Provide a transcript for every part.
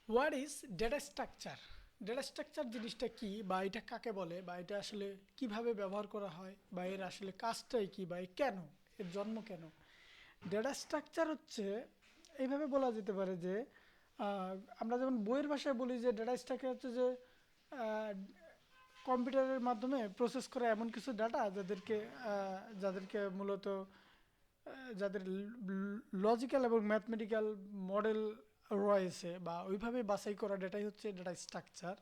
What is data structure? Data structure জিনিসটা কি, বা এটা কাকে বলে, বা এটা আসলে কিভাবে ব্যবহার করা হয়, বা এর আসলে কাজটাই কি, বা কেন, এর জন্ম কেন? ডেটা স্ট্রাকচার হচ্ছে, এইভাবে বলা যেতে পারে যে আমরা যেমন বইয়ের ভাষায় বলি যে ডেটা স্ট্রাকচার হচ্ছে যে কম্পিউটারের মাধ্যমে প্রসেস করা এমন কিছু ডাটা যাদেরকে মূলত যাদের লজিক্যাল এবং ম্যাথমেটিক্যাল মডেল রয়েছে বা ওইভাবে বাছাই করা ডেটাই হচ্ছে ডেটা স্ট্রাকচার।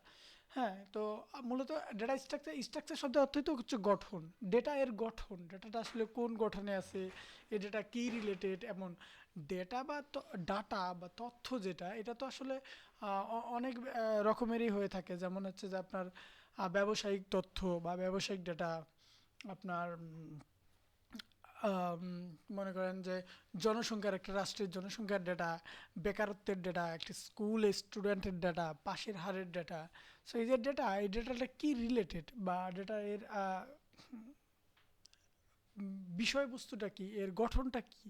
হ্যাঁ, তো মূলত ডেটা স্ট্রাকচার, স্ট্রাকচার শব্দের অর্থই তো হচ্ছে গঠন। ডেটা এর গঠন, ডেটাটা আসলে কোন গঠনে আছে, এই ডেটা কী রিলেটেড, এমন ডেটা বা ডাটা বা তথ্য যেটা, এটা তো আসলে অনেক রকমেরই হয়ে থাকে। যেমন হচ্ছে যে আপনার ব্যবসায়িক তথ্য বা ব্যবসায়িক ডেটা, আপনার আম, মনে করেন যে জনসংখ্যার, একটা রাষ্ট্রের জনসংখ্যার ডেটা, বেকারত্বের ডেটা, একটা স্কুল স্টুডেন্টের ডেটা, পাশের হারের ডেটা। সো এই যে ডেটা, এই ডেটাটা কি রিলেটেড, বা ডেটা এর বিষয়বস্তুটা কি, এর গঠনটা কি,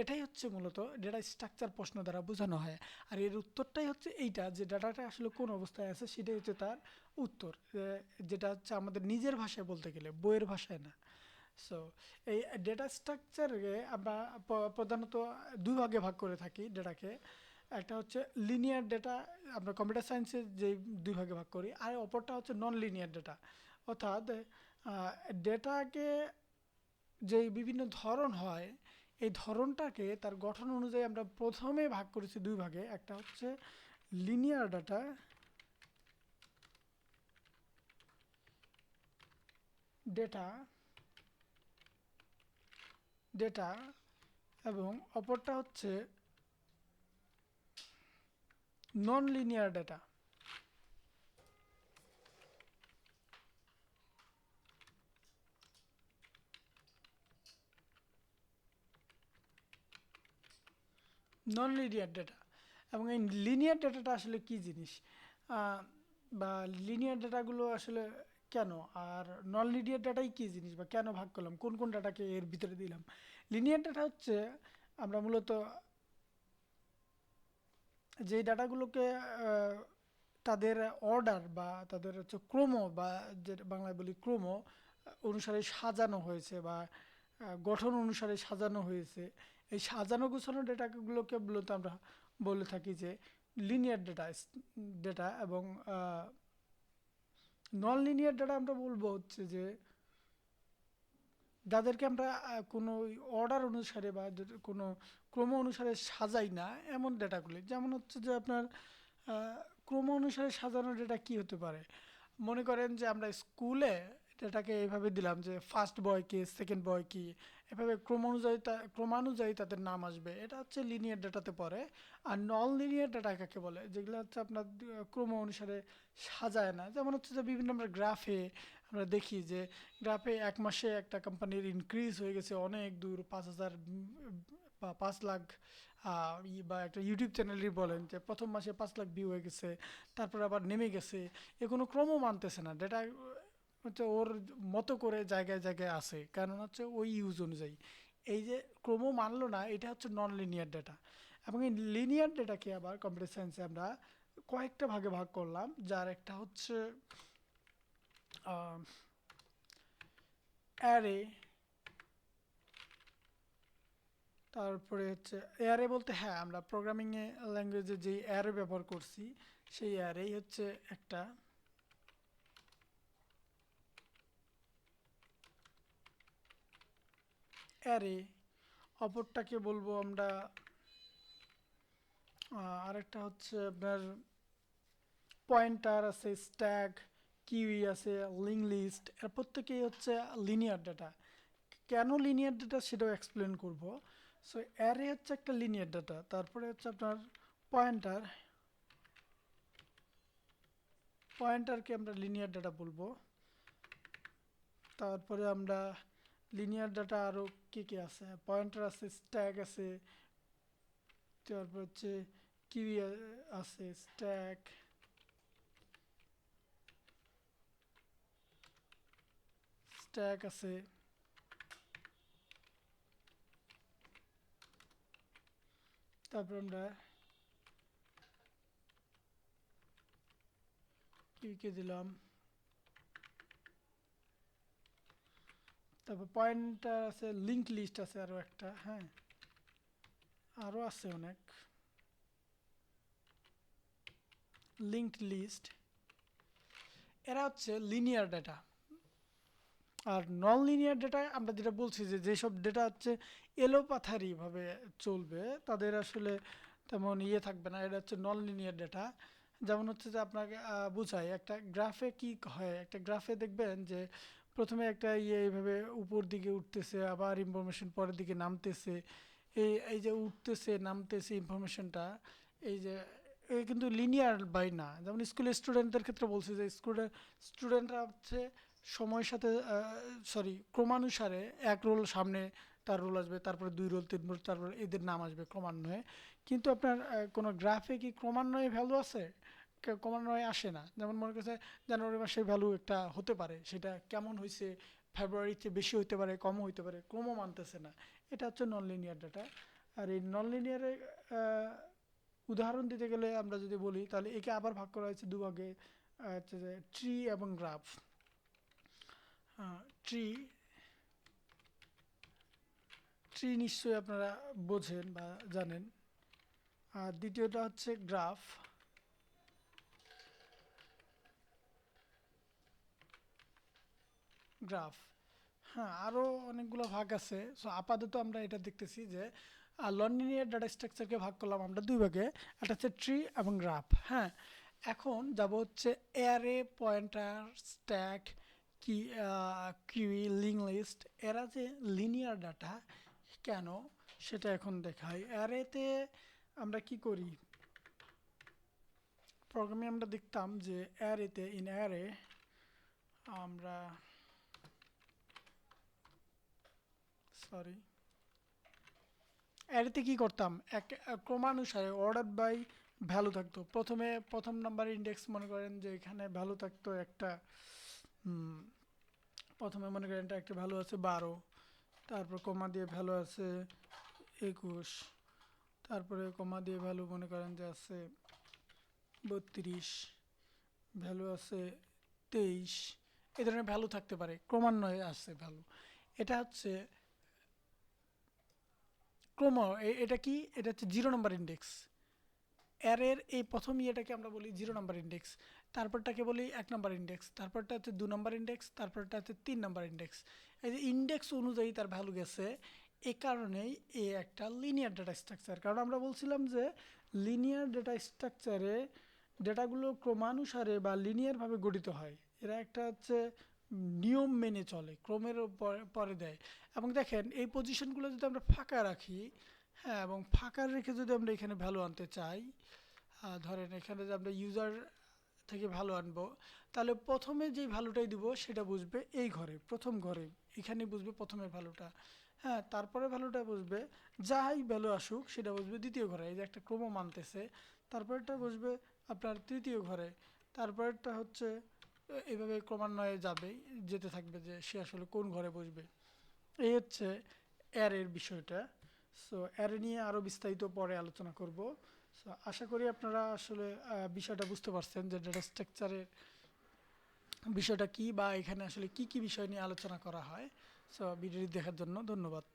এটাই হচ্ছে মূলত ডেটা স্ট্রাকচার প্রশ্ন দ্বারা বোঝানো হয়। আর এর উত্তরটাই হচ্ছে এইটা, যে ডাটাটা আসলে কোন অবস্থায় আছে সেটাই হচ্ছে তার উত্তর, যেটা হচ্ছে আমাদের নিজের ভাষায় বলতে গেলে, বইয়ের ভাষায় না। সো এই ডেটা স্ট্রাকচারকে আমরা প্রধানত দুই ভাগে ভাগ করে থাকি ডেটাকে। একটা হচ্ছে লিনিয়ার ডেটা, আমরা কম্পিউটার সায়েন্সে যে দুই ভাগে ভাগ করি, আর অপরটা হচ্ছে নন লিনিয়ার ডেটা। অর্থাৎ ডেটাকে যে বিভিন্ন ধরন হয়, এই ধরনটাকে তার গঠন অনুযায়ী আমরা প্রথমে ভাগ করেছি দুই ভাগে। একটা হচ্ছে লিনিয়ার ডাটা, ডেটা ডেটা এবং অপরটা হচ্ছে non linear data. Non linear data. এবং এই লিনিয়ার ডেটাটা আসলে কি জিনিস, আহ, বা লিনিয়ার ডেটাগুলো আসলে কেন, আর নন লিনিয়ার ডাটাই কি জিনিস, বা কেন ভাগ করলাম, কোন কোন ডাটাকে এর ভিতরে দিলাম। লিনিয়ার ডাটা হচ্ছে আমরা মূলত যেই ডাটাগুলোকে তাদের অর্ডার বা তাদের হচ্ছে ক্রম, বা যে বাংলায় বলি ক্রম অনুসারে সাজানো হয়েছে, বা গঠন অনুসারে সাজানো হয়েছে। এই সাজানো গোছানো ডেটাগুলোকে মূলত আমরা বলে থাকি যে লিনিয়ার ডেটা। এবং নন লিনিয়ার ডেটা আমরা বলবো হচ্ছে যে যাদেরকে আমরা কোনো অর্ডার অনুসারে বা কোনো ক্রম অনুসারে সাজাই না, এমন ডেটাগুলি। যেমন হচ্ছে যে আপনার আহ, ক্রম অনুসারে সাজানো ডেটা কি হতে পারে, মনে করেন যে আমরা স্কুলে ডেটাকে এইভাবে দিলাম যে ফার্স্ট বয় কি, সেকেন্ড বয় কি, এভাবে ক্রম অনুযায়ী ক্রমানুযায়ী তাদের নাম আসবে, এটা হচ্ছে লিনিয়ার ডেটাতে পড়ে। আর নন লিনিয়ার ডেটা কাকে বলে, যেগুলো হচ্ছে আপনার ক্রম অনুসারে সাজায় না। যেমন হচ্ছে যে বিভিন্ন আমরা গ্রাফে আমরা দেখি যে গ্রাফে এক মাসে একটা কোম্পানির ইনক্রিজ হয়ে গেছে অনেক দূর, 5,000 বা 5 লাখ, বা একটা ইউটিউব চ্যানেলই বলেন যে প্রথম মাসে 5 লাখ ভিউ হয়ে গেছে, তারপর আবার নেমে গেছে। এ কোনো ক্রমও মানতেছে না, ডেটা হচ্ছে ওর মতো করে জায়গায় জায়গায় আছে, কারণ হচ্ছে ওই ইউজ অনুযায়ী। এই যে ক্রম মানলো না, এটা হচ্ছে নন লিনিয়ার ডেটা। এবং এই লিনিয়ার ডেটাকে আবার কম্পিউটার সায়েন্সে আমরা কয়েকটা ভাগে ভাগ করলাম, যার একটা হচ্ছে অ্যারে, তারপরে হচ্ছে অ্যারে বলতে, হ্যাঁ, আমরা প্রোগ্রামিংয়ে ল্যাঙ্গুয়েজে যেই অ্যারে ব্যবহার করছি, সেই অ্যারেই হচ্ছে একটা অ্যারে। অপরটাকে বলবো আমরা আরেকটা হচ্ছে আপনার পয়েন্টার আছে, স্ট্যাক, কিউই আছে, লিঙ্ক লিস্ট। এর প্রত্যেকেই হচ্ছে লিনিয়ার ডাটা। কেন লিনিয়ার ডাটা সেটাও এক্সপ্লেন করব। সো অ্যারে হচ্ছে একটা লিনিয়ার ডাটা। তারপরে হচ্ছে আপনার পয়েন্টার, পয়েন্টারকে আমরা লিনিয়ার ডাটা বলবো। তারপরে আমরা লিনিয়ার ডাটা আরও কী কী আছে, পয়েন্টার আছে, স্ট্যাক আছে, তারপর হচ্ছে কিউই আছে, স্ট্যাক, স্ট্যাক আছে, তারপর আমরা কি দিলাম, তারপর পয়েন্টার আছে, লিঙ্ক লিস্ট আছে আরো একটা, হ্যাঁ আরো আছে অনেক লিঙ্কড লিস্ট। এরা হচ্ছে লিনিয়ার ডেটা। আর নন লিনিয়ার ডেটায় আমরা যেটা বলছি যে যেসব ডেটা হচ্ছে এলোপাথারিভাবে চলবে তাদের আসলে তেমন ইয়ে থাকবে না, এটা হচ্ছে নন লিনিয়ার ডেটা। যেমন হচ্ছে যে আপনাকে বুঝাই একটা গ্রাফে কি হয়, একটা গ্রাফে দেখবেন যে প্রথমে একটা ইয়ে এইভাবে উপর দিকে উঠতেছে, আবার ইনফরমেশন পরের দিকে নামতেছে। এই এই যে উঠতেছে নামতেছে ইনফরমেশনটা, এই যে এই কিন্তু লিনিয়ার বাই না। যেমন স্কুলের স্টুডেন্টদের ক্ষেত্রে বলছি যে স্টুডেন্টরা হচ্ছে সময়ের সাথে ক্রমানুসারে এক রোল সামনে তার রোল আসবে, তারপরে দুই রোল তিন রোল, তারপরে এদের নাম আসবে ক্রমান্বয়ে। কিন্তু আপনার কোনো গ্রাফে কি ক্রমান্বয়ে ভ্যালু আছে? ক্রমান্বয়ে আসে না। যেমন মনে করছে জানুয়ারি মাসে ভ্যালু একটা হতে পারে, সেটা কেমন হয়েছে, ফেব্রুয়ারিতে বেশি হইতে পারে কমও হইতে পারে, ক্রমও মানতেছে না। এটা হচ্ছে নন লিনিয়ার ডাটা। আর এই নন লিনিয়ারে উদাহরণ দিতে গেলে আমরা যদি বলি তাহলে একে আবার ভাগ করা হয়েছে দুভাগে, হচ্ছে যে ট্রি এবং গ্রাফ। ট্রি ট্রি নিশ্চয়ই আপনারা বোঝেন বা জানেন। আর দ্বিতীয়টা হচ্ছে গ্রাফ। গ্রাফ, হ্যাঁ আরও অনেকগুলো ভাগ আছে। সো আপাতত আমরা এটা দেখতেছি যে ননলিনিয়ার ডাটা স্ট্রাকচারকে ভাগ করলাম আমরা দুই ভাগে, একটা হচ্ছে ট্রি এবং গ্রাফ। হ্যাঁ, এখন যাব হচ্ছে অ্যারে, পয়েন্টার, স্ট্যাক, কি কিউই, লিঙ্ক লিস্ট। এরা যে লিনিয়ার ডাটা কেন সেটা এখন দেখাই। অ্যারেতে আমরা কি করি, প্রোগ্রামে আমরা দেখতাম যে অ্যারেতে ইন অ্যারে আমরা সরি অ্যারেতে কি করতাম, ক্রমানুসারে অর্ডার বাই ভ্যালু থাকতো। প্রথম নাম্বার ইন্ডেক্স মনে করেন যে এখানে ভ্যালু থাকতো একটা, প্রথমে মনে করেন এটা একটা ভ্যালু আছে 12, তারপর কমা দিয়ে ভ্যালু আছে 21, তারপরে কমা দিয়ে ভ্যালু মনে করেন যে আছে 32, ভ্যালু আছে 23। এই ধরনের ভ্যালু থাকতে পারে, ক্রমান্বয়ে আসছে ভ্যালু। এটা হচ্ছে ক্রম। এটা কি, এটা হচ্ছে 0 নম্বর ইন্ডেক্স। অ্যারের এই প্রথম ইয়েটাকে আমরা বলি 0 নম্বর ইন্ডেক্স, তারপরটাকে বলি 1 নম্বর ইন্ডেক্স, তারপরটা হচ্ছে 2 নম্বর ইন্ডেক্স, তারপরটা হচ্ছে 3 নম্বর ইন্ডেক্স। এই যে ইন্ডেক্স অনুযায়ী তার ভ্যালু গেছে, এই কারণেই এই একটা লিনিয়ার ডাটা স্ট্রাকচার। কারণ আমরা বলছিলাম যে লিনিয়ার ডাটা স্ট্রাকচারে ডেটাগুলো ক্রমানুসারে বা লিনিয়ারভাবে গঠিত হয়। এরা একটা হচ্ছে নিয়ম মেনে চলে, ক্রমের পরে দেয়। এবং দেখেন এই পজিশনগুলো যদি আমরা ফাঁকা রাখি, হ্যাঁ, এবং ফাঁকা রেখে যদি আমরা এখানে ভ্যালু আনতে চাই, ধরেন এখানে যে আমরা ইউজার থেকে ভ্যালু আনবো, তাহলে প্রথমে যে ভ্যালুটাই দিব সেটা বুঝবে এই ঘরে, প্রথম ঘরে, এখানে বুঝবে প্রথমের ভ্যালুটা। হ্যাঁ, তারপরে ভ্যালুটা বুঝবে, যাই ভ্যালু আসুক সেটা বুঝবে দ্বিতীয় ঘরে, এই যে একটা ক্রম মানতেছে। তারপরেরটা বুঝবে আপনার তৃতীয় ঘরে, তারপরেরটা হচ্ছে এইভাবে ক্রমান্বয়ে যাবে, যেতে থাকবে যে সে আসলে কোন ঘরে বসবে। এই হচ্ছে অ্যারের বিষয়টা। সো অ্যারে নিয়ে আরও বিস্তারিত পরে আলোচনা করব। সো আশা করি আপনারা আসলে বিষয়টা বুঝতে পারছেন যে ডেটা স্ট্রাকচারের বিষয়টা কি, বা এখানে আসলে কি কি বিষয় নিয়ে আলোচনা করা হয়। সো ভিডিওটি দেখার জন্য ধন্যবাদ।